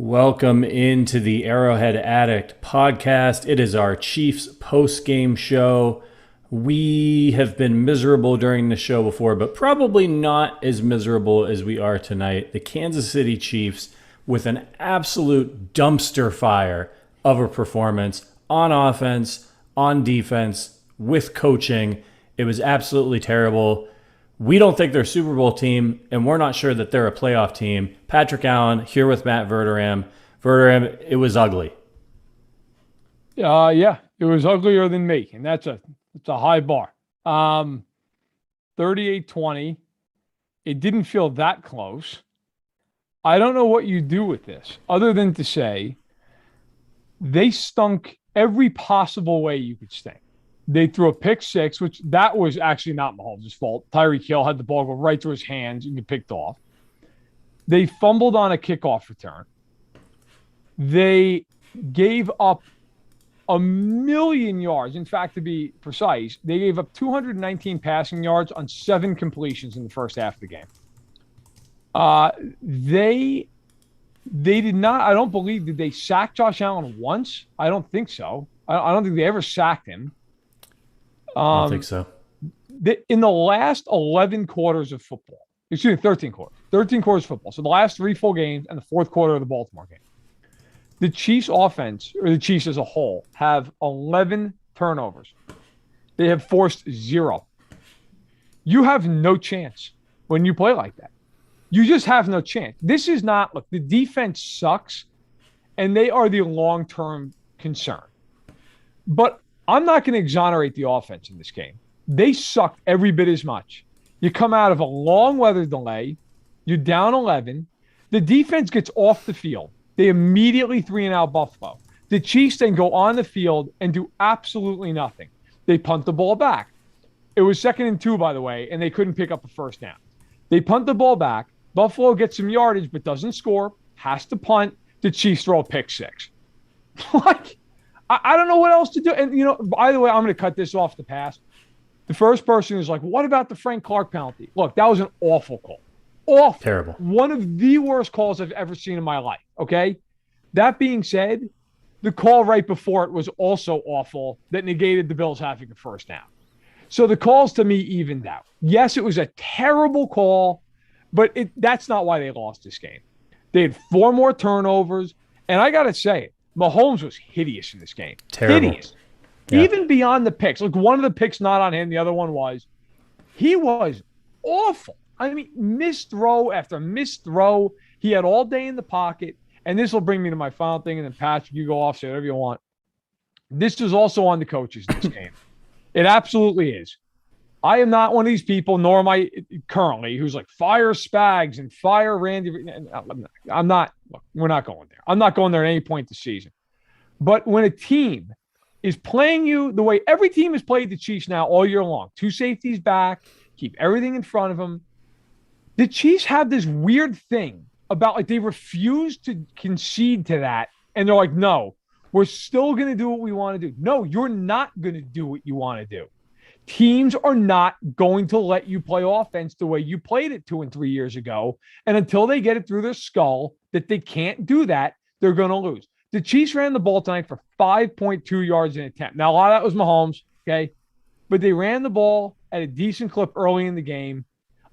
Welcome into the Arrowhead Addict podcast. It is our Chiefs post-game show. We have been miserable during the show before, but probably not as miserable as we are tonight. The Kansas City Chiefs with an absolute dumpster fire of a performance on offense, on defense, with coaching. It was absolutely terrible. We don't think they're a Super Bowl team, and we're not sure that they're a playoff team. Patrick Allen here with Matt Verderame. Verderame, it was ugly. Yeah, it was uglier than me, and it's a high bar. 38-20. It didn't feel that close. I don't know what you do with this, other than to say they stunk every possible way you could stink. They threw a pick six, which that was actually not Mahomes' fault. Tyreek Hill had the ball go right through his hands and get picked off. They fumbled on a kickoff return. They gave up 1,000,000 yards. In fact, to be precise, they gave up 219 passing yards on 7 completions in the first half of the game. They did not, I don't believe, did they sack Josh Allen once? I don't think so. I don't think they ever sacked him. I don't think so. In the last 11 quarters of football, 13 quarters of football, so the last 3 full games and the fourth quarter of the Baltimore game, the Chiefs offense, or the Chiefs as a whole, have 11 turnovers. They have forced 0. You have no chance when you play like that. You just have no chance. This is not, look, the defense sucks, and they are the long-term concern. But I'm not going to exonerate the offense in this game. They sucked every bit as much. You come out of a long weather delay. You're down 11. The defense gets off the field. They immediately 3-and-out Buffalo. The Chiefs then go on the field and do absolutely nothing. They punt the ball back. It was 2nd and 2, by the way, and they couldn't pick up a first down. They punt the ball back. Buffalo gets some yardage but doesn't score, has to punt. The Chiefs throw a pick six. I don't know what else to do. And, by the way, I'm going to cut this off the pass. The first person is like, what about the Frank Clark penalty? Look, that was an awful call. Awful. Terrible. One of the worst calls I've ever seen in my life, okay? That being said, the call right before it was also awful that negated the Bills having a first down. So the calls to me evened out. Yes, it was a terrible call, but that's not why they lost this game. They had 4 more turnovers, and I got to say it. Mahomes was hideous in this game. Terrible. Hideous. Yeah. Even beyond the picks. Like, one of the picks not on him, the other one was. He was awful. I mean, missed throw after missed throw. He had all day in the pocket. And this will bring me to my final thing, and then Patrick, you go off, say whatever you want. This is also on the coaches in this game. It absolutely is. I am not one of these people, nor am I currently, who's like, fire Spags and fire Randy. I'm not. Look, we're not going there. I'm not going there at any point this season. But when a team is playing you the way every team has played the Chiefs now all year long, 2 safeties back, keep everything in front of them, the Chiefs have this weird thing about, like, they refuse to concede to that. And they're like, no, we're still going to do what we want to do. No, you're not going to do what you want to do. Teams are not going to let you play offense the way you played it 2 and 3 years ago. And until they get it through their skull that they can't do that, they're going to lose. The Chiefs ran the ball tonight for 5.2 yards in attempt. Now, a lot of that was Mahomes, okay? But they ran the ball at a decent clip early in the game.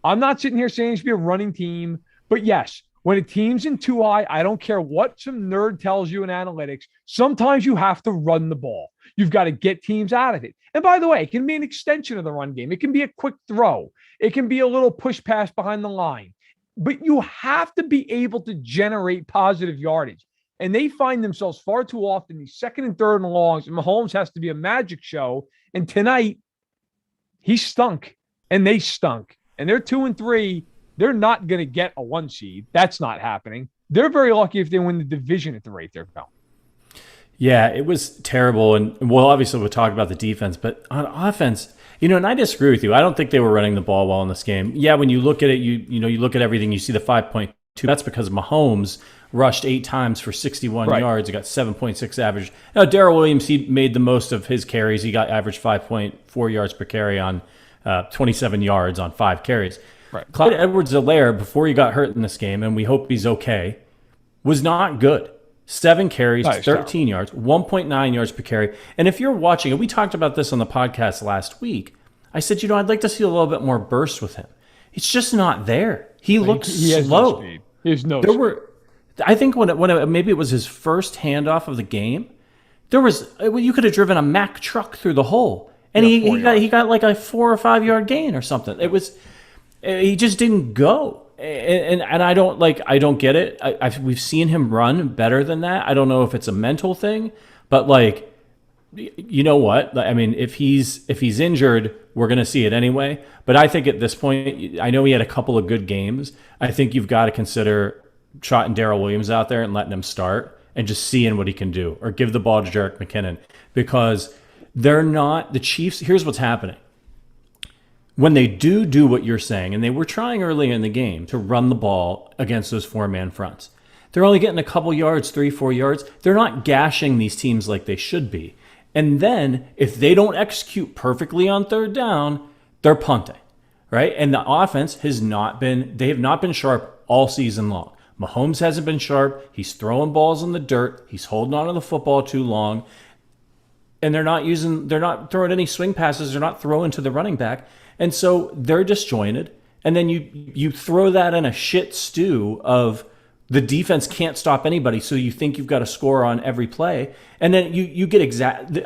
I'm not sitting here saying it should be a running team. But yes, when a team's in too high, I don't care what some nerd tells you in analytics, sometimes you have to run the ball. You've got to get teams out of it. And by the way, it can be an extension of the run game. It can be a quick throw. It can be a little push pass behind the line. But you have to be able to generate positive yardage. And they find themselves far too often these 2nd and 3rd and longs, and Mahomes has to be a magic show. And tonight, he stunk, and they stunk. And they're 2 and 3. They're not going to get a 1 seed. That's not happening. They're very lucky if they win the division at the rate they're going. Yeah, it was terrible. And, well, obviously we'll talk about the defense, but on offense, and I disagree with you. I don't think they were running the ball well in this game. Yeah, when you look at it, you look at everything, you see the 5.2. That's because Mahomes rushed 8 times for 61 yards. He got 7.6 average. Now, Darrell Williams, he made the most of his carries. He got average 5.4 yards per carry on 27 yards on 5 carries. Right. Clyde Edwards-Helaire, before he got hurt in this game, and we hope he's okay, was not good. 7 carries, Nice, 13 yards, 1.9 yards per carry. And if you're watching, and we talked about this on the podcast last week, I said, I'd like to see a little bit more burst with him. It's just not there. He looks he has slow. no speed. He has no speed. I think maybe it was his first handoff of the game, you could have driven a Mack truck through the hole, and he got like a 4 or 5 yard gain or something. He just didn't go, and I don't get it. We've seen him run better than that. I don't know if it's a mental thing, but like, you know what? I mean, if he's injured, we're going to see it anyway. But I think at this point, I know he had a couple of good games. I think you've got to consider trotting Darrell Williams out there and letting him start and just seeing what he can do, or give the ball to Jerick McKinnon, because they're not the Chiefs. Here's what's happening. When they do what you're saying, and they were trying early in the game to run the ball against those 4-man fronts, they're only getting a couple yards, 3-4 yards. They're not gashing these teams like they should be. And then if they don't execute perfectly on third down, they're punting, right? And the offense they have not been sharp all season long. Mahomes hasn't been sharp. He's throwing balls in the dirt. He's holding on to the football too long. And they're not throwing any swing passes. They're not throwing to the running back. And so they're disjointed. And then you throw that in a shit stew of the defense can't stop anybody. So you think you've got to score on every play. And then you get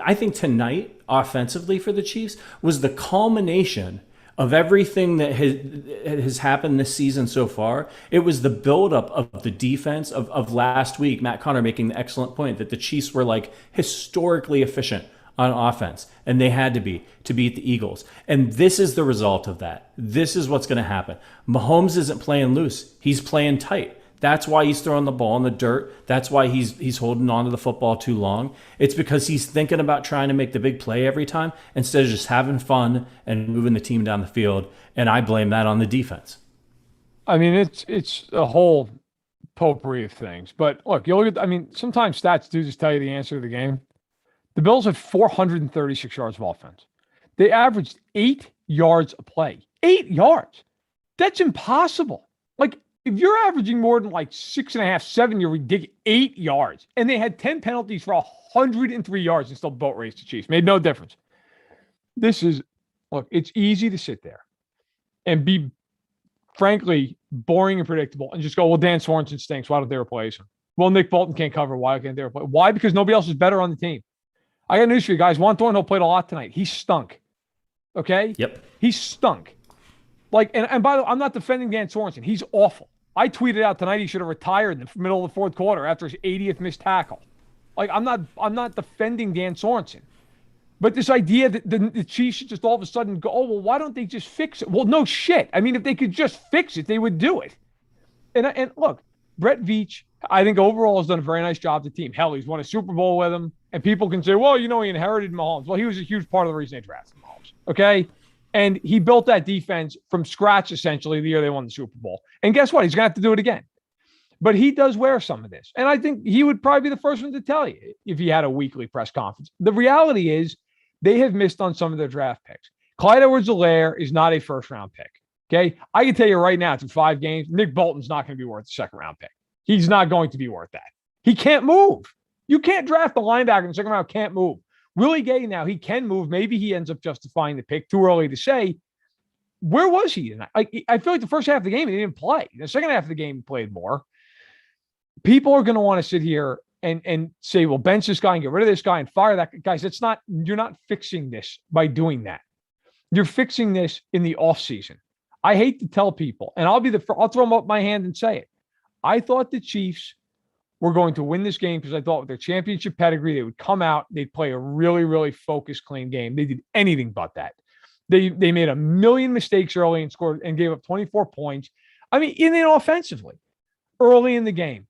I think tonight, offensively for the Chiefs, was the culmination of everything that has happened this season so far. It was the buildup of the defense of last week. Matt Connor making the excellent point that the Chiefs were like historically efficient on offense, and they had to be to beat the Eagles. And this is the result of that. This is what's going to happen. Mahomes isn't playing loose. He's playing tight. That's why he's throwing the ball in the dirt. That's why he's holding on to the football too long. It's because he's thinking about trying to make the big play every time instead of just having fun and moving the team down the field. And I blame that on the defense. I mean, it's a whole potpourri of things. But look, sometimes stats do just tell you the answer to the game. The Bills had 436 yards of offense. They averaged 8 yards a play. 8 yards. That's impossible. Like, if you're averaging more than like 6.5, 7, you're ridiculous. 8 yards. And they had 10 penalties for 103 yards and still boat raced the Chiefs. Made no difference. It's easy to sit there and be, frankly, boring and predictable and just go, well, Dan Sorensen stinks. Why don't they replace him? Well, Nick Bolton can't cover. Why can't they replace him? Why? Because nobody else is better on the team. I got news for you guys. Juan Thornhill played a lot tonight. He stunk. Okay? Yep. He stunk. Like, and by the way, I'm not defending Dan Sorensen. He's awful. I tweeted out tonight he should have retired in the middle of the fourth quarter after his 80th missed tackle. Like, I'm not defending Dan Sorensen. But this idea that the Chiefs should just all of a sudden go, oh, well, why don't they just fix it? Well, no shit. I mean, if they could just fix it, they would do it. And look, Brett Veach, I think overall has done a very nice job with the team. Hell, he's won a Super Bowl with him. And people can say, well, he inherited Mahomes. Well, he was a huge part of the reason they drafted Mahomes. Okay? And he built that defense from scratch, essentially, the year they won the Super Bowl. And guess what? He's going to have to do it again. But he does wear some of this. And I think he would probably be the first one to tell you if he had a weekly press conference. The reality is they have missed on some of their draft picks. Clyde Edwards-Helaire is not a first-round pick. Okay? I can tell you right now, through 5 games, Nick Bolton's not going to be worth a second-round pick. He's not going to be worth that. He can't move. You can't draft the linebacker in the second round, can't move. Willie Gay now, he can move. Maybe he ends up justifying the pick. Too early to say. Where was he tonight? I feel like the first half of the game, he didn't play. The second half of the game, he played more. People are going to want to sit here and say, well, bench this guy and get rid of this guy and fire that guy. Guys, you're not fixing this by doing that. You're fixing this in the offseason. I hate to tell people, and I'll throw them up my hand and say it. I thought the Chiefs were going to win this game because I thought with their championship pedigree, they would come out, they'd play a really, really focused, clean game. They did anything but that. They made a million mistakes early and scored and gave up 24 points. I mean, offensively, early in the game,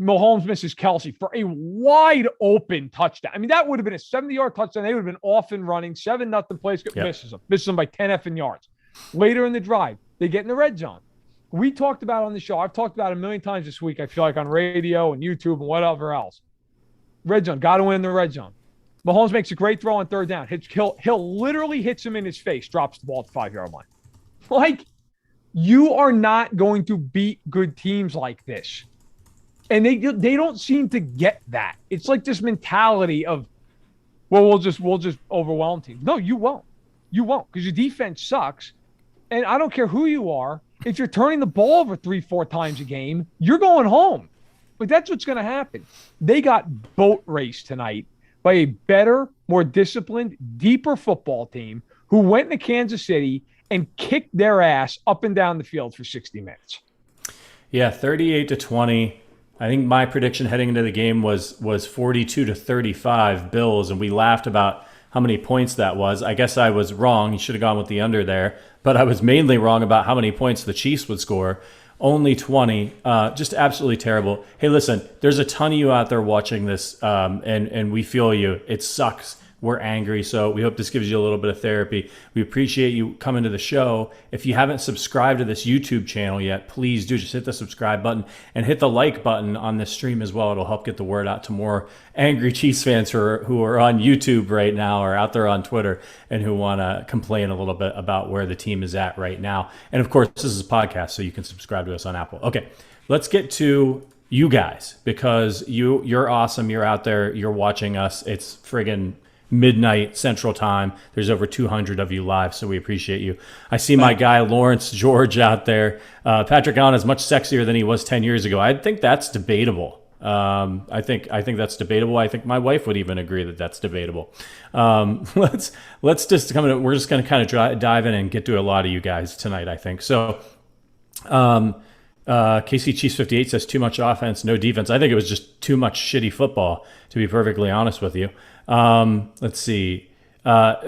Mahomes misses Kelsey for a wide open touchdown. I mean, that would have been a 70-yard touchdown. They would have been off and running. 7-0 plays, misses them by 10 effing yards. Later in the drive, they get in the red zone. We talked about on the show. I've talked about it a million times this week. I feel like on radio and YouTube and whatever else. Red zone, got to win the red zone. Mahomes makes a great throw on third down. Hill literally hits him in his face, drops the ball at the 5-yard line. Like, you are not going to beat good teams like this. And they don't seem to get that. It's like this mentality of, well, we'll just overwhelm teams. No, you won't. You won't, because your defense sucks. And I don't care who you are. If you're turning the ball over 3-4 times a game, you're going home. But that's what's going to happen. They got boat raced tonight by a better, more disciplined, deeper football team who went into Kansas City and kicked their ass up and down the field for 60 minutes. Yeah, 38-20. I think my prediction heading into the game was 42-35 Bills, and we laughed about how many points that was. I guess I was wrong. You should have gone with the under there. But I was mainly wrong about how many points the Chiefs would score. Only 20. Just absolutely terrible. Hey, listen, there's a ton of you out there watching this, and we feel you. It sucks. We're angry, so we hope this gives you a little bit of therapy. We appreciate you coming to the show. If you haven't subscribed to this YouTube channel yet, please do. Just hit the subscribe button and hit the like button on this stream as well. It'll help get the word out to more angry Chiefs fans who are on YouTube right now or out there on Twitter and who want to complain a little bit about where the team is at right now. And, of course, this is a podcast, so you can subscribe to us on Apple. Okay, let's get to you guys because you're awesome. You're out there. You're watching us. It's friggin' midnight Central Time. There's over 200 of you live, so we appreciate you. I see my guy Lawrence George out there. Patrick Allen is much sexier than he was 10 years ago. I think that's debatable. I think that's debatable. I think my wife would even agree that that's debatable. Let's just come in. We're just going to kind of dive in and get to a lot of you guys tonight, I think. So KC Chiefs 58 says too much offense, no defense. I think it was just too much shitty football, to be perfectly honest with you. Let's see.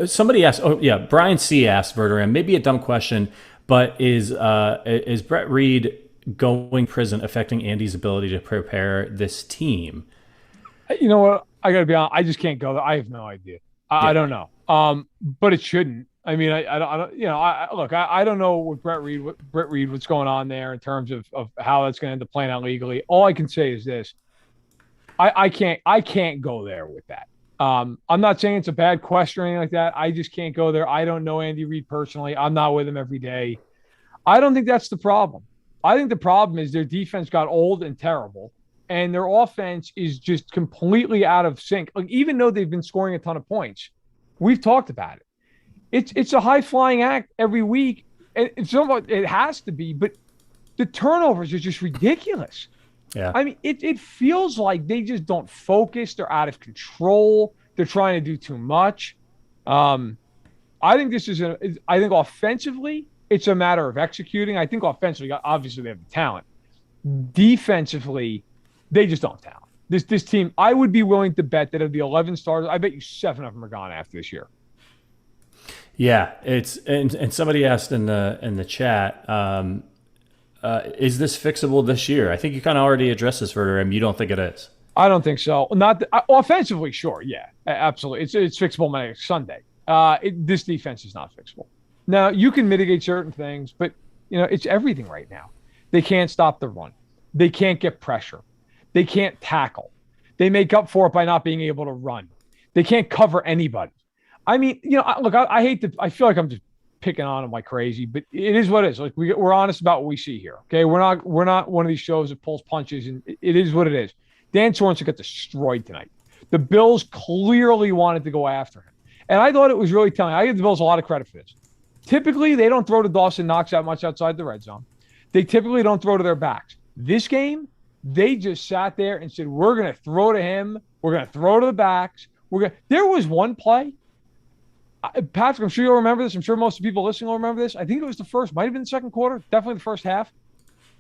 Somebody asked, Brian C. asked Verderame, maybe a dumb question, but is Brett Reed going prison affecting Andy's ability to prepare this team? You know what? I got to be honest. I just can't go there. I have no idea. I don't know. But it shouldn't. I mean, I don't, look, I don't know with Brett Reed, what's going on there in terms of how that's going to end up playing out legally. All I can say is this. I can't go there with that. I'm not saying it's a bad question or anything like that. I just can't go there. I don't know Andy Reid personally. I'm not with him every day. I don't think that's the problem. I think the problem is their defense got old and terrible, and their offense is just completely out of sync. Like, even though they've been scoring a ton of points, we've talked about it. It's a high-flying act every week, and it has to be, but the turnovers are just ridiculous. Yeah. I mean, it feels like they just don't focus. They're out of control. They're trying to do too much. I think I think offensively, it's a matter of executing. I think offensively, obviously they have the talent. Defensively, they just don't have talent. This team, I would be willing to bet that of the 11 starters, I bet you 7 of them are gone after this year. Yeah, and somebody asked in the chat, is this fixable this year? I think you kind of already addressed this, Verderame. You don't think it is? I don't think so. Offensively, sure, yeah, absolutely. It's fixable next Sunday. This defense is not fixable. Now, you can mitigate certain things, but it's everything right now. They can't stop the run. They can't get pressure. They can't tackle. They make up for it by not being able to run. They can't cover anybody. I mean, look, I hate to. I feel like I'm just picking on them like crazy, but it is what it is. Like, we're honest about what we see here. Okay, we're not one of these shows that pulls punches, and it is what it is. Dan Sorensen got destroyed tonight. The Bills clearly wanted to go after him, and I thought it was really telling. I give the Bills a lot of credit for this. Typically, they don't throw to Dawson Knox that much outside the red zone. They typically don't throw to their backs. This game, they just sat there and said, "We're going to throw to him. We're going to throw to the backs. There was one play. Patrick, I'm sure you'll remember this. I'm sure most of the people listening will remember this. I think it was might have been the second quarter, definitely the first half.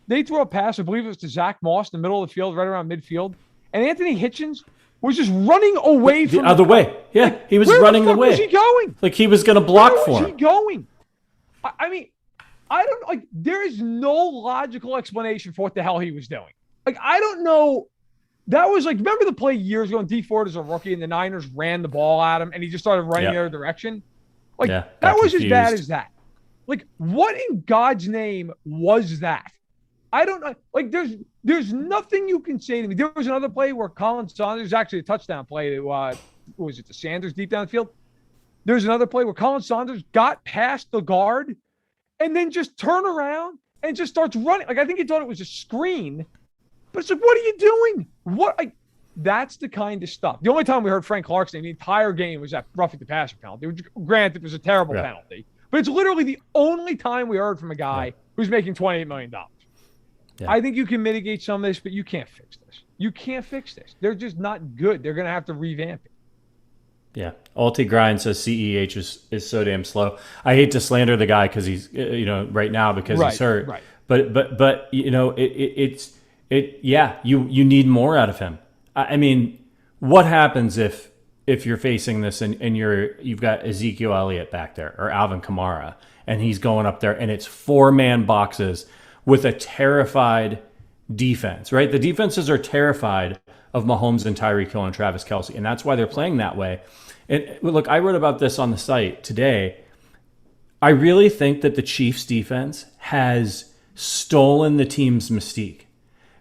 They threw a pass, I believe it was to Zach Moss in the middle of the field, right around midfield. And Anthony Hitchens was just running away from the other way. Yeah, like, he was running away. Where was he going? Like he was going to block for him. Where was he going? I mean, I don't like. There is no logical explanation for what the hell he was doing. Like, I don't know. That was like, remember the play years ago when D Ford as a rookie and the Niners ran the ball at him and he just started running the other direction? Like, that was as bad as that. Like, what in God's name was that? I don't know. Like, there's nothing you can say to me. There was another play where Colin Saunders, actually a touchdown play to, was it to Sanders deep down the field? There's another play where Colin Saunders got past the guard and then just turned around and just starts running. Like, I think he thought it was a screen. But it's like, what are you doing? That's the kind of stuff. The only time we heard Frank Clark's name the entire game was that roughing the passer penalty, which, granted, was a terrible penalty. But it's literally the only time we heard from a guy who's making $28 million. Yeah. I think you can mitigate some of this, but you can't fix this. You can't fix this. They're just not good. They're going to have to revamp it. Yeah. Alti Grind says CEH is so damn slow. I hate to slander the guy because he's, right now because he's hurt. Right. But you need more out of him. I mean, what happens if you're facing this and you've got Ezekiel Elliott back there or Alvin Kamara and he's going up there and it's 4-man boxes with a terrified defense, right? The defenses are terrified of Mahomes and Tyreek Hill and Travis Kelce, and that's why they're playing that way. And look, I wrote about this on the site today. I really think that the Chiefs defense has stolen the team's mystique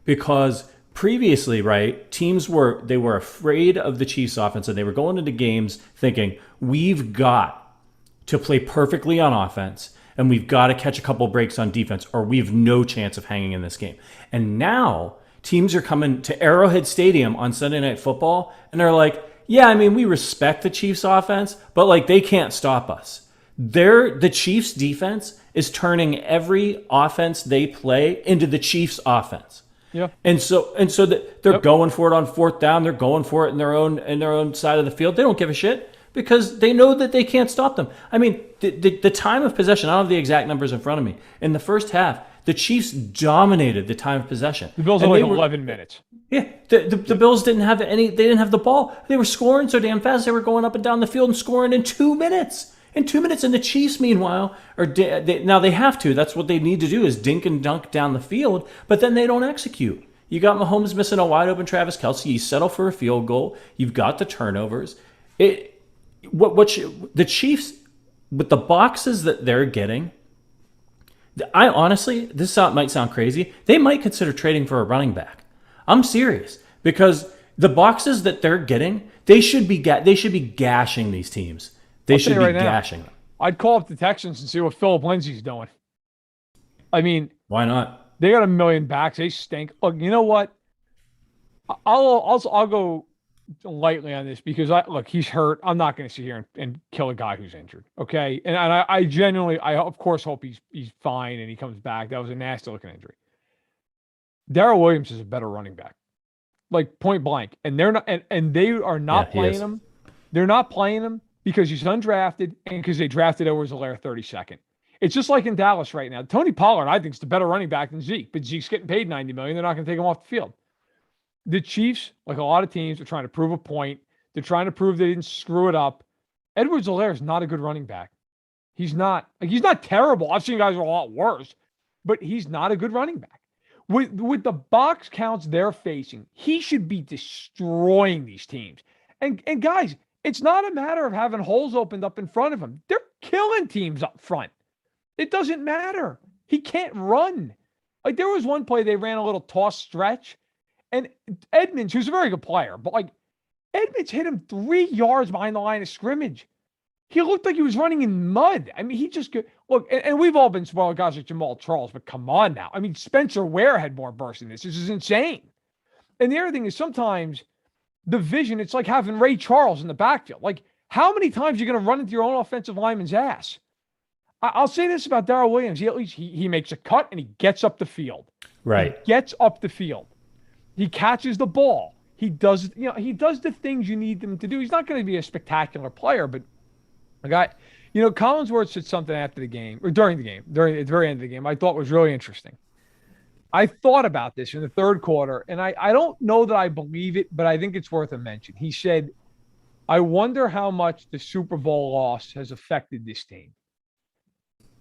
because previously, right, teams were afraid of the Chiefs offense and they were going into games thinking we've got to play perfectly on offense and we've got to catch a couple breaks on defense or we've no chance of hanging in this game. And now teams are coming to Arrowhead Stadium on Sunday Night Football and they're like, yeah, I mean, we respect the Chiefs offense, but like they can't stop us. The Chiefs defense is turning every offense they play into the Chiefs offense. Yeah. And so they're going for it on fourth down. They're going for it in their own side of the field. They don't give a shit because they know that they can't stop them. I mean, the time of possession, I don't have the exact numbers in front of me. In the first half, the Chiefs dominated the time of possession. The Bills only 11 minutes. Yeah, the Bills didn't have they didn't have the ball. They were scoring so damn fast. They were going up and down the field and scoring in 2 minutes. And the Chiefs, meanwhile, now they have to. That's what they need to do is dink and dunk down the field, but then they don't execute. You got Mahomes missing a wide open Travis Kelce. You settle for a field goal. You've got the turnovers. The Chiefs, with the boxes that they're getting, I honestly, this might sound crazy, they might consider trading for a running back. I'm serious because the boxes that they're getting, they should be gashing these teams. They should be gashing them. I'd call up the Texans and see what Philip Lindsay's doing. I mean, why not? They got $1 million backs. They stink. Look, you know what? I'll go lightly on this because he's hurt. I'm not going to sit here and kill a guy who's injured. Okay, and I genuinely, of course hope he's fine and he comes back. That was a nasty looking injury. Darrell Williams is a better running back, like point blank, and they're not, and they are not playing him. They're not playing him because he's undrafted and because they drafted Edwards-Helaire 32nd. It's just like in Dallas right now. Tony Pollard, I think, is the better running back than Zeke, but Zeke's getting paid $90 million. They're not going to take him off the field. The Chiefs, like a lot of teams, are trying to prove a point. They're trying to prove they didn't screw it up. Edwards-Helaire is not a good running back. He's not terrible. I've seen guys who are a lot worse, but he's not a good running back. With the box counts they're facing, he should be destroying these teams. And guys, it's not a matter of having holes opened up in front of him. They're killing teams up front. It doesn't matter. He can't run. Like there was one play they ran a little toss stretch, and Edmonds, who's a very good player, but like Edmonds hit him 3 yards behind the line of scrimmage. He looked like he was running in mud. I mean, he just could look, and we've all been spoiled guys like Jamal Charles, but come on now. I mean, Spencer Ware had more burst than this. This is insane. And the other thing is sometimes the vision, it's like having Ray Charles in the backfield. Like, how many times are you going to run into your own offensive lineman's ass? I'll say this about Darrell Williams. He makes a cut and he gets up the field. Right. He gets up the field. He catches the ball. He does the things you need him to do. He's not going to be a spectacular player, but a guy, Collinsworth said something after the game or during the game, at the very end of the game, I thought was really interesting. I thought about this in the third quarter, and I don't know that I believe it, but I think it's worth a mention. He said, I wonder how much the Super Bowl loss has affected this team.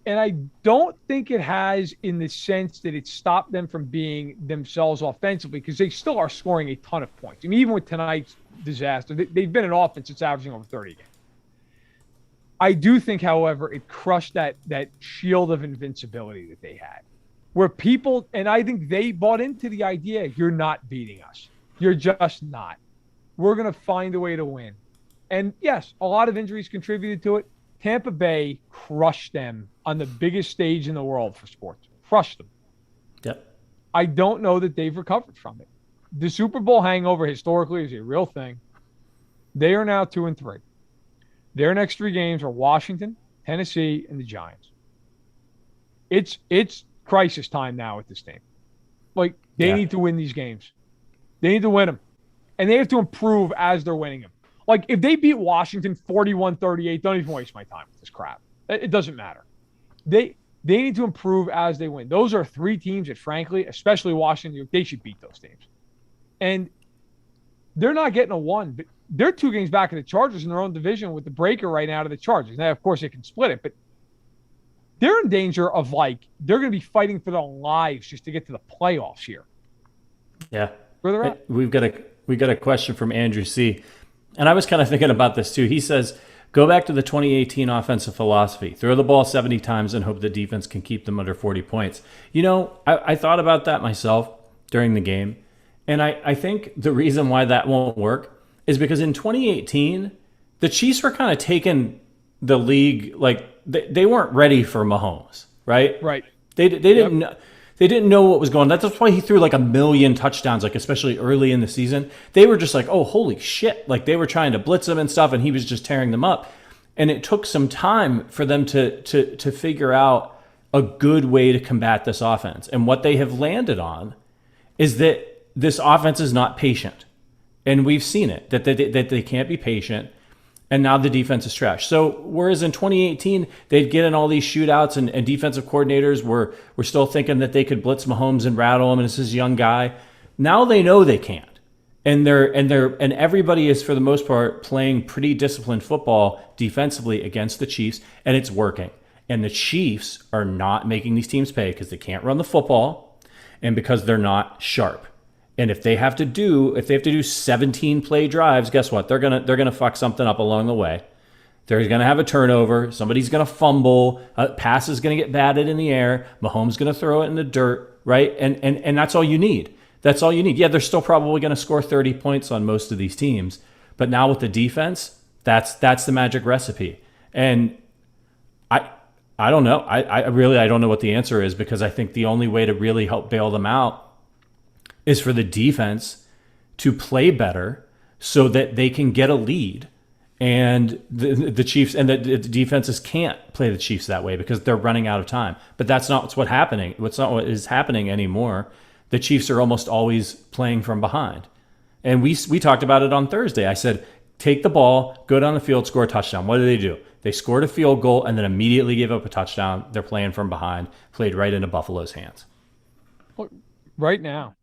And I don't think it has in the sense that it stopped them from being themselves offensively because they still are scoring a ton of points. I mean, even with tonight's disaster, they've been an offense that's averaging over 30 games. I do think, however, it crushed that shield of invincibility that they had. Where people, and I think they bought into the idea, you're not beating us. You're just not. We're going to find a way to win. And yes, a lot of injuries contributed to it. Tampa Bay crushed them on the biggest stage in the world for sports. Crushed them. Yep. I don't know that they've recovered from it. The Super Bowl hangover historically is a real thing. They are now 2-3. Their next 3 games are Washington, Tennessee, and the Giants. It's crisis time now with this team. Like, they need to win these games. They need to win them. And they have to improve as they're winning them. Like, if they beat Washington 41-38, don't even waste my time with this crap. It doesn't matter. They need to improve as they win. Those are 3 teams that, frankly, especially Washington, they should beat those teams. And they're not getting a 1, but they're 2 games back of the Chargers in their own division with the breaker right now to the Chargers. Now, of course, they can split it, but they're in danger of, like, they're going to be fighting for their lives just to get to the playoffs here. Yeah. Where they're at. We got a question from Andrew C. And I was kind of thinking about this too. He says, go back to the 2018 offensive philosophy. Throw the ball 70 times and hope the defense can keep them under 40 points. I thought about that myself during the game. And I think the reason why that won't work is because in 2018, the Chiefs were kind of taking the league, like they weren't ready for Mahomes, right? Right. They didn't know. They didn't know what was going on. That's why he threw like 1 million touchdowns, like especially early in the season. They were just like, oh, holy shit. Like they were trying to blitz him and stuff, and he was just tearing them up. And it took some time for them to figure out a good way to combat this offense. And what they have landed on is that this offense is not patient. And we've seen it, that they can't be patient. And now the defense is trash. So whereas in 2018, they'd get in all these shootouts and defensive coordinators were still thinking that they could blitz Mahomes and rattle him, and it's this young guy. Now they know they can't. And everybody is, for the most part, playing pretty disciplined football defensively against the Chiefs, and it's working. And the Chiefs are not making these teams pay because they can't run the football and because they're not sharp. And if they have to do 17 play drives, guess what? They're gonna fuck something up along the way. They're gonna have a turnover. Somebody's gonna fumble. A pass is gonna get batted in the air. Mahomes gonna throw it in the dirt, right? And that's all you need. That's all you need. Yeah, they're still probably gonna score 30 points on most of these teams, but now with the defense, that's the magic recipe. And I don't know. I really don't know what the answer is, because I think the only way to really help bail them out is for the defense to play better so that they can get a lead. And the Chiefs and the defenses can't play the Chiefs that way because they're running out of time. But that's not what's happening. What's not what is happening anymore. The Chiefs are almost always playing from behind. And we talked about it on Thursday. I said, take the ball, go down the field, score a touchdown. What do? They scored a field goal and then immediately gave up a touchdown. They're playing from behind, played right into Buffalo's hands. Look, right now,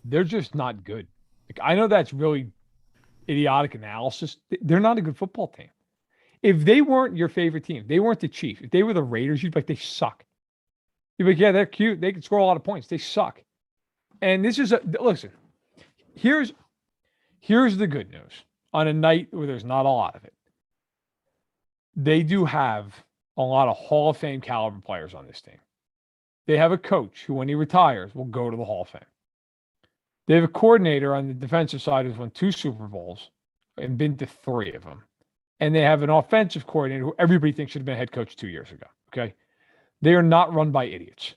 they're just not good. Like, I know that's really idiotic analysis. They're not a good football team. If they weren't your favorite team, they weren't the Chiefs. If they were the Raiders, you'd be like, they suck. You'd be like, yeah, they're cute. They can score a lot of points. They suck. And this is listen, here's the good news. On a night where there's not a lot of it, they do have a lot of Hall of Fame caliber players on this team. They have a coach who, when he retires, will go to the Hall of Fame. They have a coordinator on the defensive side who's won 2 Super Bowls and been to 3 of them. And they have an offensive coordinator who everybody thinks should have been a head coach 2 years ago. Okay. They are not run by idiots.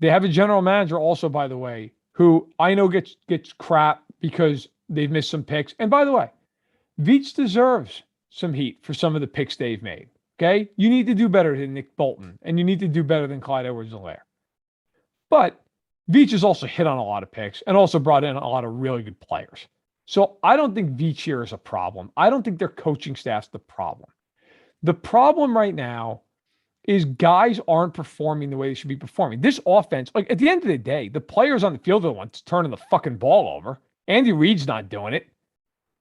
They have a general manager also, by the way, who I know gets crap because they've missed some picks. And by the way, Veach deserves some heat for some of the picks they've made. Okay. You need to do better than Nick Bolton, and you need to do better than Clyde Edwards-Helaire. But Veach has also hit on a lot of picks and also brought in a lot of really good players. So I don't think Veach here is a problem. I don't think their coaching staff's the problem. The problem right now is guys aren't performing the way they should be performing. This offense, like at the end of the day, the players on the field are the ones turning the fucking ball over. Andy Reid's not doing it.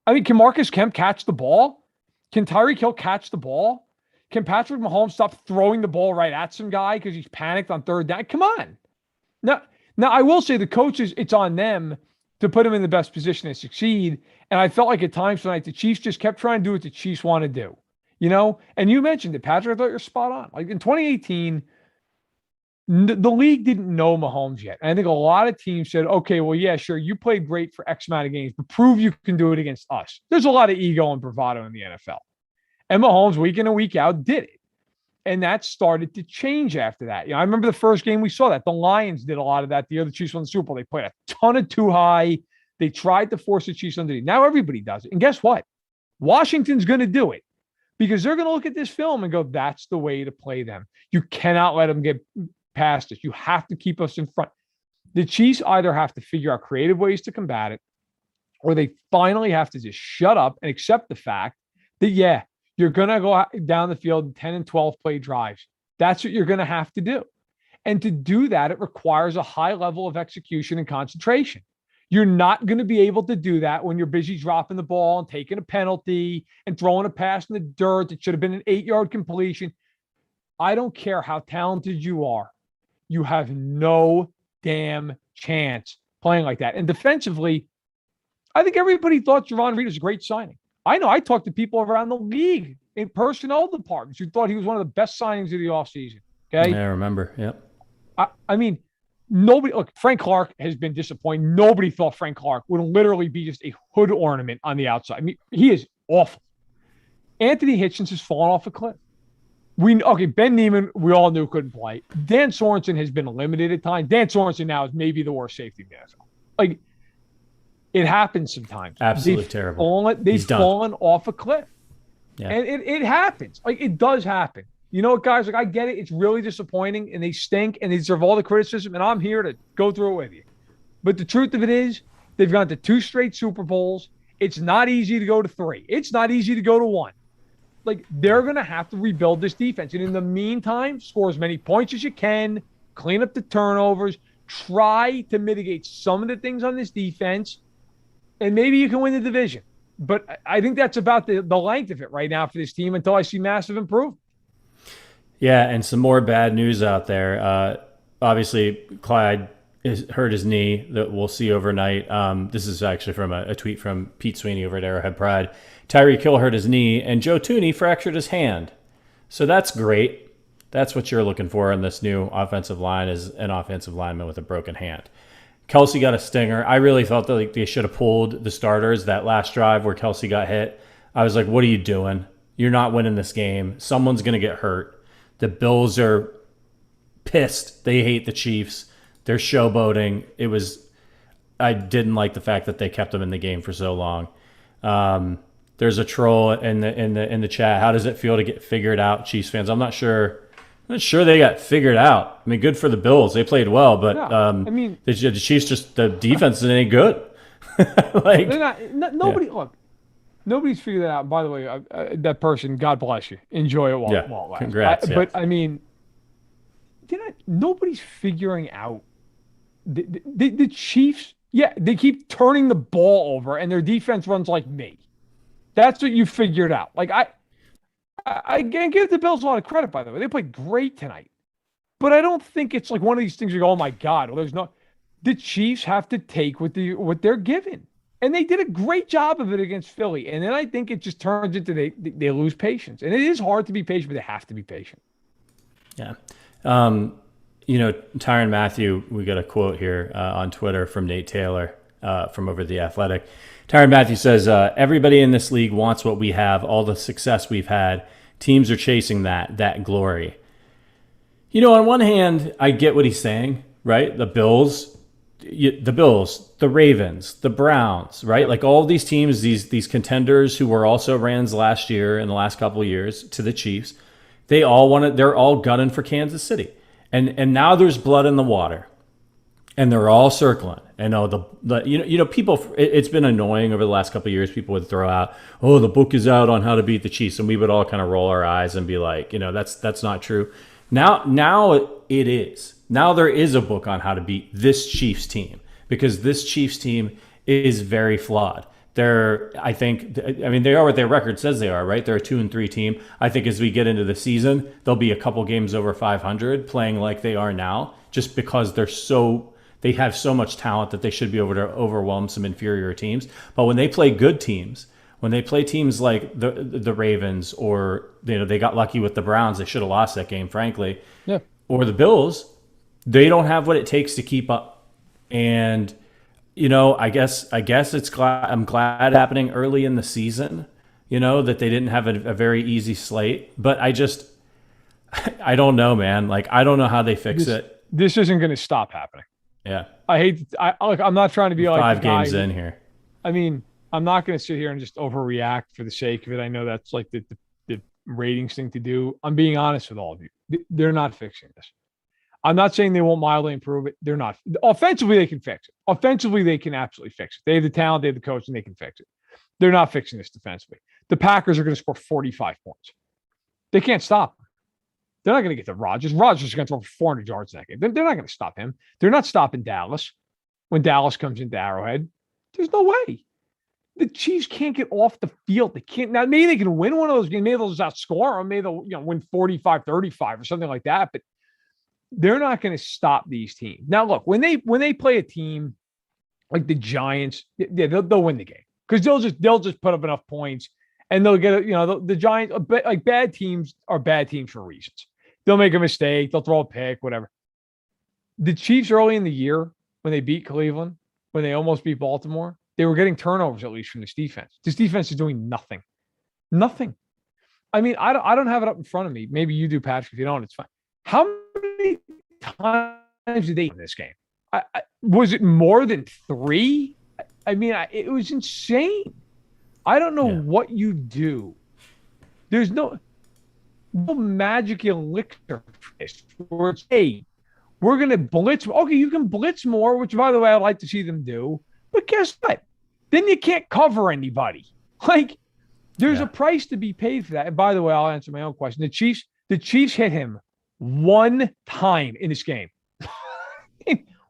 I mean, can Marcus Kemp catch the ball? Can Tyreek Hill catch the ball? Can Patrick Mahomes stop throwing the ball right at some guy because he's panicked on 3rd down? Come on. Now, I will say the coaches, it's on them to put him in the best position to succeed. And I felt like at times tonight, the Chiefs just kept trying to do what the Chiefs want to do. And you mentioned it, Patrick. I thought you're spot on. Like in 2018, the league didn't know Mahomes yet. And I think a lot of teams said, okay, well, yeah, sure, you played great for X amount of games, but prove you can do it against us. There's a lot of ego and bravado in the NFL. And Mahomes, week in and week out, did it. And that started to change after that. I remember the first game we saw that. The Lions did a lot of that the year the Chiefs won the Super Bowl. They played a ton of too high. They tried to force the Chiefs underneath. Now everybody does it. And guess what? Washington's going to do it because they're going to look at this film and go, that's the way to play them. You cannot let them get past us. You have to keep us in front. The Chiefs either have to figure out creative ways to combat it, or they finally have to just shut up and accept the fact that, yeah, you're going to go down the field 10 and 12 play drives. That's what you're going to have to do. And to do that, it requires a high level of execution and concentration. You're not going to be able to do that when you're busy dropping the ball and taking a penalty and throwing a pass in the dirt that should have been an 8-yard completion. I don't care how talented you are. You have no damn chance playing like that. And defensively, I think everybody thought Javon Reed was a great signing. I know I talked to people around the league in personnel departments who thought he was one of the best signings of the offseason. Okay. Yeah, I remember. Yep. I mean, nobody, look, Frank Clark has been disappointing. Nobody thought Frank Clark would literally be just a hood ornament on the outside. I mean, he is awful. Anthony Hitchens has fallen off a cliff. Ben Neiman, we all knew couldn't play. Dan Sorensen has been limited at times. Dan Sorensen now is maybe the worst safety in the NFL. Like, it happens sometimes. Absolutely terrible. They've fallen off a cliff. Yeah. And it happens. Like, it does happen. You know what, guys? Like, I get it. It's really disappointing, and they stink, and they deserve all the criticism, and I'm here to go through it with you. But the truth of it is, they've gone to 2 straight Super Bowls. It's not easy to go to 3. It's not easy to go to 1. Like, they're going to have to rebuild this defense. And in the meantime, score as many points as you can, clean up the turnovers, try to mitigate some of the things on this defense, and maybe you can win the division. But I think that's about the length of it right now for this team until I see massive improvement. Yeah, and some more bad news out there. Obviously, Clyde hurt his knee that we'll see overnight. This is actually from a tweet from Pete Sweeney over at Arrowhead Pride. Tyreek Hill hurt his knee, and Joe Thuney fractured his hand. So that's great. That's what you're looking for in this new offensive line, is an offensive lineman with a broken hand. Kelsey got a stinger. I really felt that they should have pulled the starters that last drive where Kelsey got hit. I was like, what are you doing? You're not winning this game. Someone's going to get hurt. The Bills are pissed. They hate the Chiefs. They're showboating. I didn't like the fact that they kept them in the game for so long. There's a troll in the chat. How does it feel to get figured out, Chiefs fans? I'm not sure they got figured out. I mean, good for the Bills. They played well, but the Chiefs the defense isn't any good. Like, nobody. Look, nobody's figured that out. By the way, that person, God bless you. Enjoy it while it lasts. Congrats. But I mean, nobody's figuring out the Chiefs. Yeah, they keep turning the ball over, and their defense runs like me. That's what you figured out. Like, I give the Bills a lot of credit, by the way. They played great tonight. But I don't think it's like one of these things you go, oh my God, well, there's no. The Chiefs have to take what they're given. And they did a great job of it against Philly. And then I think it just turns into they lose patience. And it is hard to be patient, but they have to be patient. Yeah. Tyrann Mathieu, we got a quote here on Twitter from Nate Taylor from over The Athletic. Tyrann Mathieu says, everybody in this league wants what we have, all the success we've had. Teams are chasing that glory. On one hand, I get what he's saying, right? The Bills, the Ravens, the Browns, right? Like all these teams, these contenders who were also Rams last year and the last couple of years to the Chiefs, they're all gunning for Kansas City. And now there's blood in the water. And they're all circling. And people. It's been annoying over the last couple of years. People would throw out, "Oh, the book is out on how to beat the Chiefs," and we would all kind of roll our eyes and be like, that's not true. Now it is. Now there is a book on how to beat this Chiefs team, because this Chiefs team is very flawed. They are what their record says they are, right? They're a 2-3 team. I think as we get into the season, they'll be a couple games over 500, playing like they are now, just because they have so much talent that they should be able to overwhelm some inferior teams. But when they play good teams, when they play teams like the Ravens, or they got lucky with the Browns, they should have lost that game, frankly. Yeah. Or the Bills, they don't have what it takes to keep up. And I guess I'm glad happening early in the season. That they didn't have a very easy slate. But I don't know, man. Like, I don't know how they fix it. This isn't going to stop happening. Yeah. I hate. I'm not trying to be like 5 games in here. I mean, I'm not going to sit here and just overreact for the sake of it. I know that's like the ratings thing to do. I'm being honest with all of you. They're not fixing this. I'm not saying they won't mildly improve it. They're not. Offensively, they can fix it. Offensively, they can absolutely fix it. They have the talent, they have the coach, and they can fix it. They're not fixing this defensively. The Packers are going to score 45 points. They can't stop them. They're not going to get to Rodgers. Rodgers is going to throw for 400 yards in that game. They're not going to stop him. They're not stopping Dallas when Dallas comes into Arrowhead. There's no way. The Chiefs can't get off the field. They can't. Now, maybe they can win one of those games. Maybe they'll just outscore or maybe they'll win 45-35 or something like that. But they're not going to stop these teams. Now, look, when they play a team like the Giants, yeah, they'll win the game because they'll just put up enough points and they'll get the Giants. Like bad teams are bad teams for reasons. They'll make a mistake. They'll throw a pick, whatever. The Chiefs early in the year when they beat Cleveland, when they almost beat Baltimore, they were getting turnovers at least from this defense. This defense is doing nothing. Nothing. I mean, I don't have it up in front of me. Maybe you do, Patrick. If you don't, it's fine. How many times did they win this game? Was it more than 3? I mean, it was insane. I don't know what you do. There's no magic elixir for this. Where it's, hey, we're going to blitz. Okay, you can blitz more, which, by the way, I'd like to see them do. But guess what? Then you can't cover anybody. Like, there's a price to be paid for that. And by the way, I'll answer my own question. The Chiefs hit him one time in this game.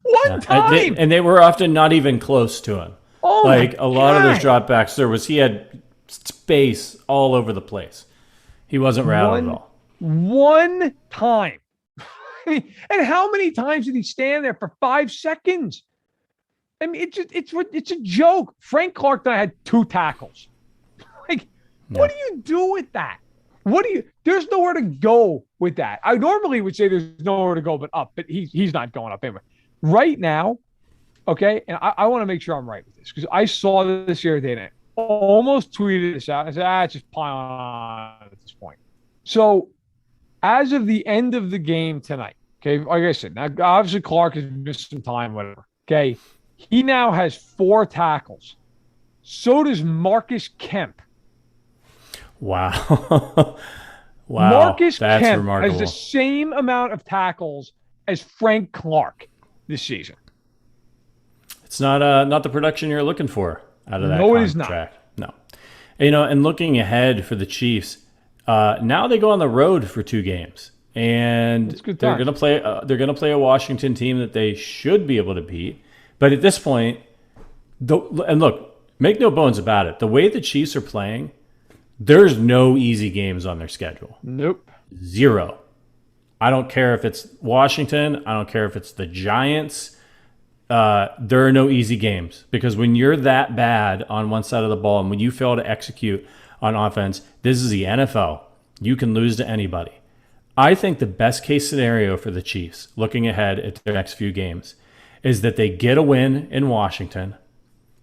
One time. And they were often not even close to him. Oh, like a lot of those God. dropbacks, he had space all over the place. He wasn't rattled at all. One time. And how many times did he stand there for 5 seconds? I mean, it's a joke. Frank Clark and I had 2 tackles. Like, what do you do with that? There's nowhere to go with that. I normally would say there's nowhere to go but up, but he's not going up anyway. Right now, okay, and I want to make sure I'm right with this because I saw this the other day and I almost tweeted this out. I said, it's just piling on at this point. So, as of the end of the game tonight, okay, like I said, now obviously Clark has missed some time, whatever, okay, he now has 4 tackles. So does Marcus Kemp. Wow. Wow. Marcus That's Kemp remarkable. has the same amount of tackles as Frank Clark this season. It's not the production you're looking for out of that No, contract. it is not. No. And looking ahead for the Chiefs, now they go on the road for 2 games. And they're going to play a Washington team that they should be able to beat. But at this point, and look, make no bones about it. The way the Chiefs are playing, there's no easy games on their schedule. Nope. 0. I don't care if it's Washington. I don't care if it's the Giants. There are no easy games because when you're that bad on one side of the ball and when you fail to execute on offense, this is the NFL. You can lose to anybody. I think the best case scenario for the Chiefs, looking ahead at their next few games, is that they get a win in Washington.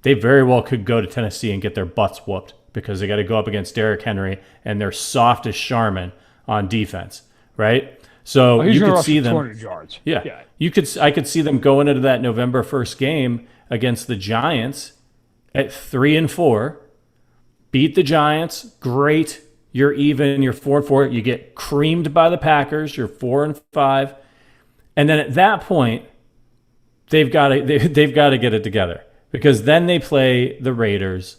They very well could go to Tennessee and get their butts whooped because they got to go up against Derrick Henry and their softest Charmin on defense, right? So you could see them 200 yards. Yeah. I could see them going into that November 1st game against the Giants at 3-4. Beat the Giants, great. You're even, you're 4-4. You get creamed by the Packers, you're 4-5. And then at that point, they've got to get it together because then they play the Raiders.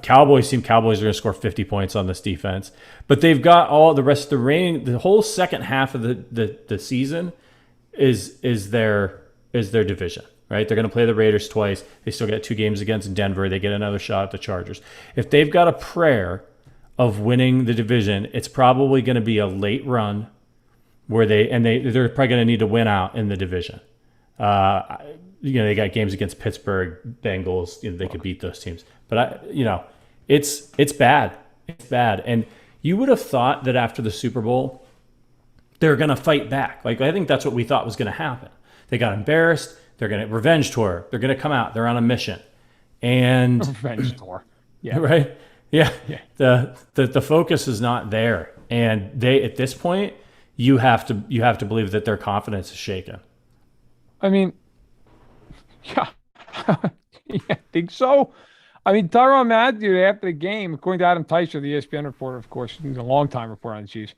Cowboys are going to score 50 points on this defense, but they've got all the rest of the whole second half of the season is their division, right? They're going to play the Raiders twice. They still get 2 games against Denver. They get another shot at the Chargers. If they've got a prayer of winning the division, it's probably going to be a late run where they're probably going to need to win out in the division. They got games against Pittsburgh, Bengals. They could beat those teams. But it's bad. It's bad. And you would have thought that after the Super Bowl, they're going to fight back. Like I think that's what we thought was going to happen. They got embarrassed. They're going to revenge tour. They're going to come out. They're on a mission. And revenge tour. Yeah. Right. Yeah. The focus is not there And they, at this point, you have to believe that their confidence is shaken. I mean, yeah, yeah, I think so. I mean, Tyrann Mathieu after the game, according to Adam Teicher, the ESPN reporter, of course, he's a longtime reporter on the Chiefs,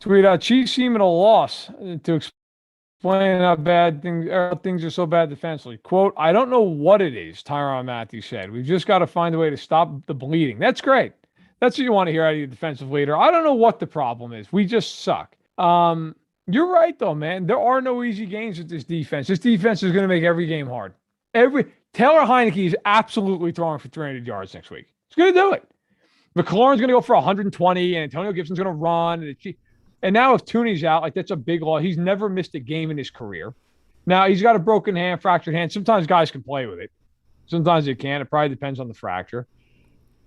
tweeted out, Chiefs seem at a loss to explain how bad things are so bad defensively. Quote, I don't know what it is, Tyrann Mathieu said. We've just got to find a way to stop the bleeding. That's great. That's what you want to hear out of your defensive leader. I don't know what the problem is. We just suck. You're right, though, man. There are no easy games with this defense. This defense is going to make every game hard. Taylor Heineke is absolutely throwing for 300 yards next week. He's going to do it. McLaurin's going to go for 120, and Antonio Gibson's going to run. And now if Tooney's out, like that's a big loss. He's never missed a game in his career. Now he's got a broken hand, fractured hand. Sometimes guys can play with it. Sometimes they can't. It probably depends on the fracture.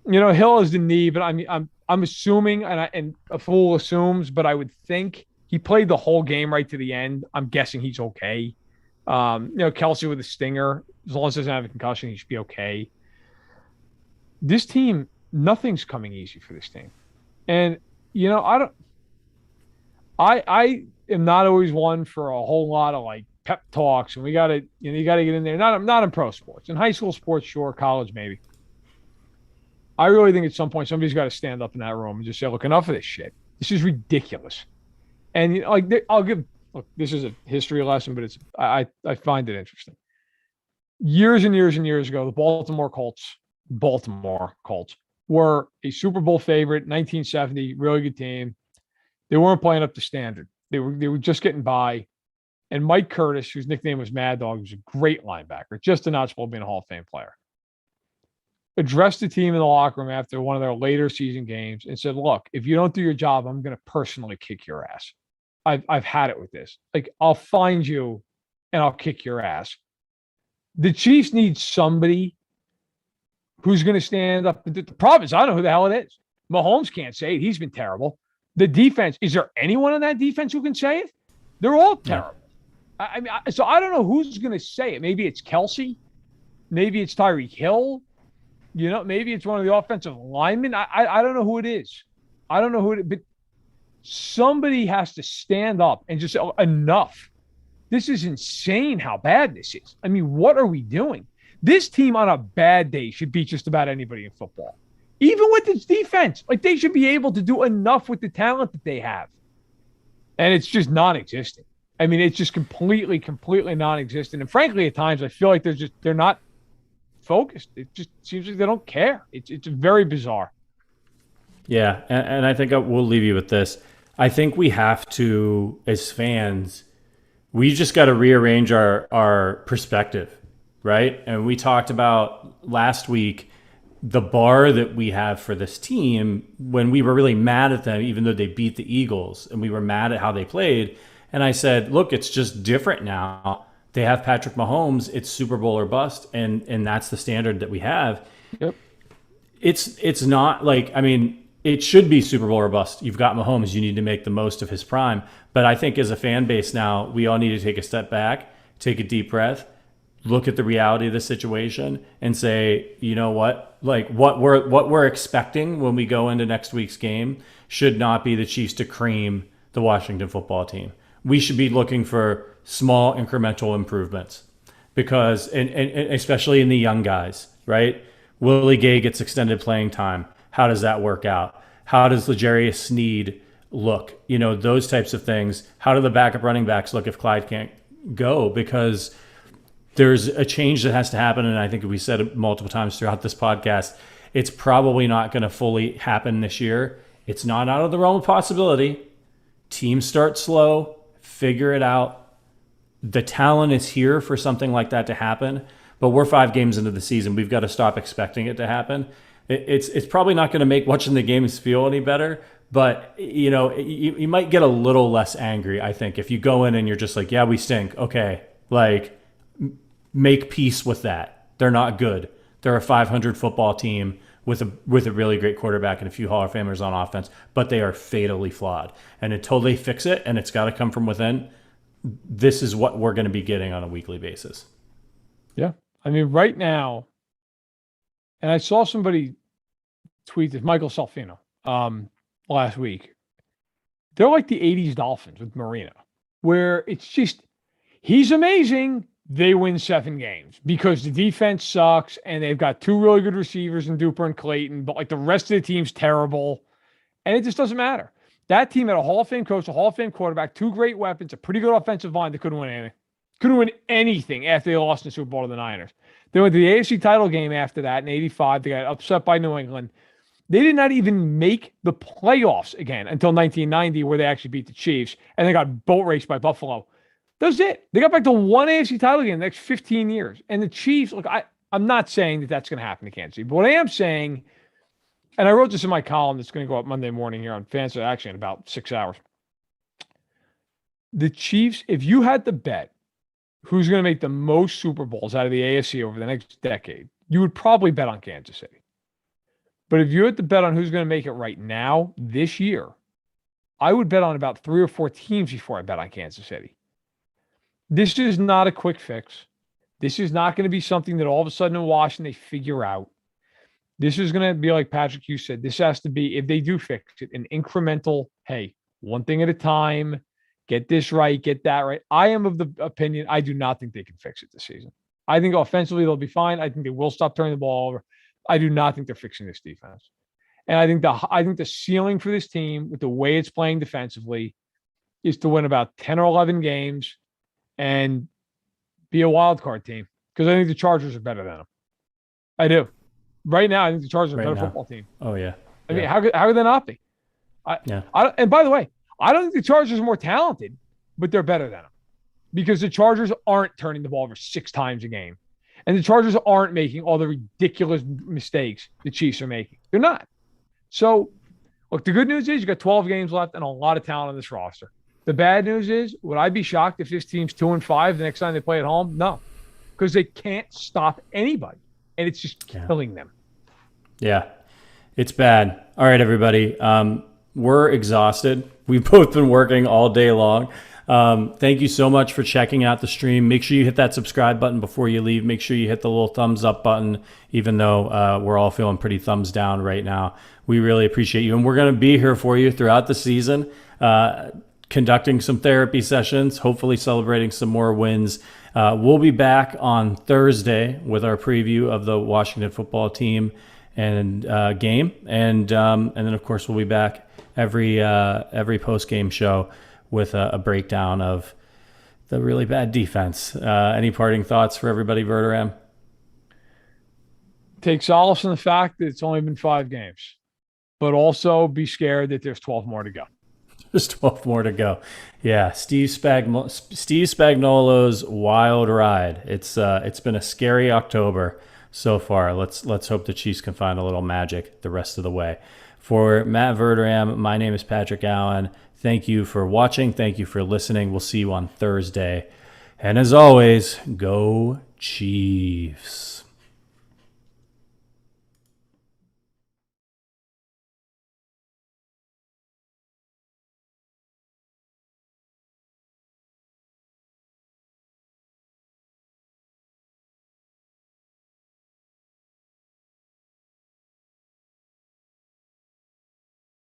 You know, Hill is the knee, but I mean, I'm assuming, and a fool assumes, but I would think he played the whole game right to the end. I'm guessing he's okay. You know, Kelsey with a stinger, as long as he doesn't have a concussion, he should be okay. This team, nothing's coming easy for this team. And, you know, I am not always one for a whole lot of like pep talks, and you got to get in there. Not in pro sports. In high school sports, sure, college, maybe. I really think at some point somebody's got to stand up in that room and just say, look, enough of this shit. This is ridiculous. And, you know, like, look, this is a history lesson, but I find it interesting. Years and years and years ago, the Baltimore Colts were a Super Bowl favorite, 1970, really good team. They weren't playing up to standard. They were just getting by. And Mike Curtis, whose nickname was Mad Dog, was a great linebacker, just a notch below being a Hall of Fame player, addressed the team in the locker room after one of their later season games and said, look, if you don't do your job, I'm going to personally kick your ass. I've had it with this. Like, I'll find you and I'll kick your ass. The Chiefs need somebody who's going to stand up. The problem is, I don't know who the hell it is. Mahomes can't say it. He's been terrible. The defense, is there anyone on that defense who can say it? They're all terrible. Yeah. I mean, so I don't know who's going to say it. Maybe it's Kelsey. Maybe it's Tyreek Hill. You know, maybe it's one of the offensive linemen. I don't know who it is. I don't know who it is, but somebody has to stand up and just say, oh, enough. This is insane how bad this is. I mean, what are we doing? This team on a bad day should beat just about anybody in football. Even with its defense. Like, they should be able to do enough with the talent that they have. And it's just non-existent. I mean, it's just completely non-existent. And frankly, at times, I feel like they're not focused. It just seems like they don't care. It's very bizarre. Yeah, and I think we'll leave you with this. I think we have to, as fans, we just got to rearrange our perspective, right? And we talked about last week the bar that we have for this team when we were really mad at them, even though they beat the Eagles, and we were mad at how they played. And I said, look, it's just different now. They have Patrick Mahomes. It's Super Bowl or bust, and that's the standard that we have. Yep. It's not like, I mean, it should be Super Bowl or bust. You've got Mahomes. You need to make the most of his prime. But I think as a fan base now, we all need to take a step back, take a deep breath, look at the reality of the situation, and say, you know what? Like, what we're expecting when we go into next week's game should not be the Chiefs to cream the Washington football team. We should be looking for small incremental improvements, because and especially in the young guys, right? Willie Gay gets extended playing time. How does that work out? How does L'Jarius Sneed look? You know, those types of things. How do the backup running backs look if Clyde can't go? Because there's a change that has to happen, and I think we said it multiple times throughout this podcast, it's probably not going to fully happen this year. It's not out of the realm of possibility. Teams start slow, figure it out. The talent is here for something like that to happen, but we're 5 games into the season. We've got to stop expecting it to happen. It's probably not going to make watching the games feel any better, but you know, you might get a little less angry, I think, if you go in and you're just like, yeah, we stink. Okay, like, make peace with that. They're not good. They're a 500 football team with a really great quarterback and a few Hall of Famers on offense, but they are fatally flawed. And until they fix it, and it's got to come from within, this is what we're going to be getting on a weekly basis. Yeah. I mean, right now, and I saw somebody tweet this, Michael Salfino, last week. They're like the 80s Dolphins with Marino, where it's just, he's amazing. They win 7 games because the defense sucks and they've got 2 really good receivers in Duper and Clayton, but like the rest of the team's terrible. And it just doesn't matter. That team had a Hall of Fame coach, a Hall of Fame quarterback, 2 great weapons, a pretty good offensive line that couldn't win anything. Couldn't win anything after they lost in the Super Bowl to the Niners. They went to the AFC title game after that in 85. They got upset by New England. They did not even make the playoffs again until 1990, where they actually beat the Chiefs, and they got boat raced by Buffalo. That's it. They got back to 1 AFC title game in the next 15 years. And the Chiefs, look, I'm not saying that that's going to happen to Kansas City, but what I am saying, and I wrote this in my column that's going to go up Monday morning here on Fans of Action in about 6 hours. The Chiefs, if you had to bet who's going to make the most Super Bowls out of the AFC over the next decade, you would probably bet on Kansas City. But if you had to bet on who's going to make it right now, this year, I would bet on about 3 or 4 teams before I bet on Kansas City. This is not a quick fix. This is not going to be something that all of a sudden in Washington they figure out. This is going to be like Patrick, you said, this has to be, if they do fix it, an incremental, hey, one thing at a time, get this right, get that right. I am of the opinion, I do not think they can fix it this season. I think offensively they'll be fine. I think they will stop turning the ball over. I do not think they're fixing this defense. And I think the ceiling for this team with the way it's playing defensively is to win about 10 or 11 games and be a wild card team, because I think the Chargers are better than them. I do. Right now, I think the Chargers are a better football team. Oh, yeah. I mean, how could they not be? And by the way, I don't think the Chargers are more talented, but they're better than them, because the Chargers aren't turning the ball over 6 times a game. And the Chargers aren't making all the ridiculous mistakes the Chiefs are making. They're not. So, look, the good news is you got 12 games left and a lot of talent on this roster. The bad news is, would I be shocked if this team's 2-5 the next time they play at home? No, because they can't stop anybody, and it's just killing them. Yeah, it's bad. All right, everybody. We're exhausted. We've both been working all day long. Thank you so much for checking out the stream. Make sure you hit that subscribe button before you leave. Make sure you hit the little thumbs up button, even though we're all feeling pretty thumbs down right now. We really appreciate you. And we're going to be here for you throughout the season, conducting some therapy sessions, hopefully celebrating some more wins. We'll be back on Thursday with our preview of the Washington football team and game. And then, of course, we'll be back every post-game show with a breakdown of the really bad defense. Any parting thoughts for everybody, Verderame? Take solace in the fact that it's only been 5 games, but also be scared that there's 12 more to go. There's 12 more to go. Yeah, Steve Spagnuolo's wild ride. It's been a scary October so far. Let's hope the Chiefs can find a little magic the rest of the way. For Matt Verderame, my name is Patrick Allen. Thank you for watching. Thank you for listening. We'll see you on Thursday. And as always, go Chiefs.